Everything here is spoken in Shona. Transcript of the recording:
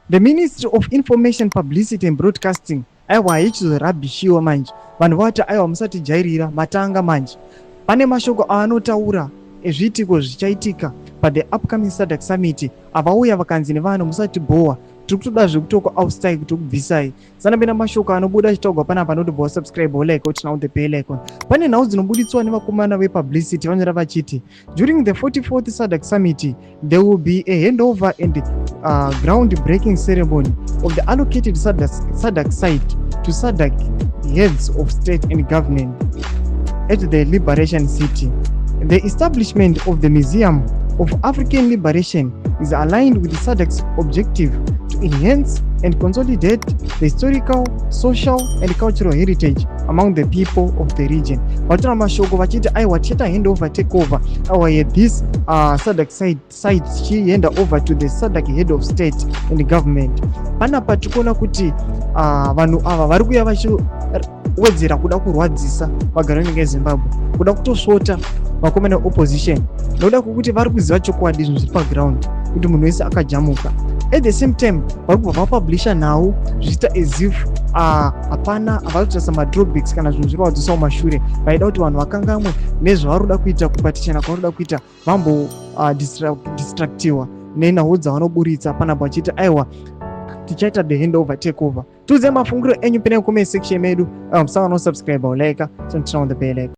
The Ministry of Information, Publicity and Broadcasting aiwa haichizorabhishiwa manje. Vanhu vati aiwa musatijairira matanga manje. Pane mashoko aanotaura ezviitiko zvichaitika paThe upcoming SADC summit. Avauya vakanzi nevanhu musati bhowa. Tiri kutoda zvekutoko outside kuti kubvisai. Sanapena mashoko anobuda achitaugwa panapa anotobhowa subscribe like kuti now the bell icon. Pane nhau dzinobuditswa nevakomana vepublicity vanonyora vachiti during the 44th SADC summit there will be a handover and groundbreaking ceremony of the allocated SADC site to SADC heads of state and government at the Liberation City. The establishment of the Museum of African Liberation is aligned with the SADC's objective to enhance and consolidate the historical, social and cultural heritage among the people of the region. Vatona mashoko vachiti aiwa tichaita handover takeover our this SADC site she hand over to the SADC head of state and government. Panapa tikuona kuti vanhu ava vari kuya vachiwedzera kuda kurwadzisa vagari venyika yeZimbabwe, kuda kutosvota vakomana opposition nokuda kwokuti vari kuziva chokwadi zvinhu zviri paground kuti munhu wese akajamuka. At the same time vari kubva vapublisha nhau zvichiita as if hapana havari kutarisa madrawbacks kana zvinhu zviri kuvadzisawo mashure. Vaida kuti vanhu vakangamwe nezvavari kuda kuita, kupatichana kwavari kuda kuita vambo distractiwa nenhau dzavanoburitsa panapa vachiti aiwa tichaita the handover takeover. Tuze mafungiro enyu pene comment section medu. Musangano subscribe like, turn on the bell icon.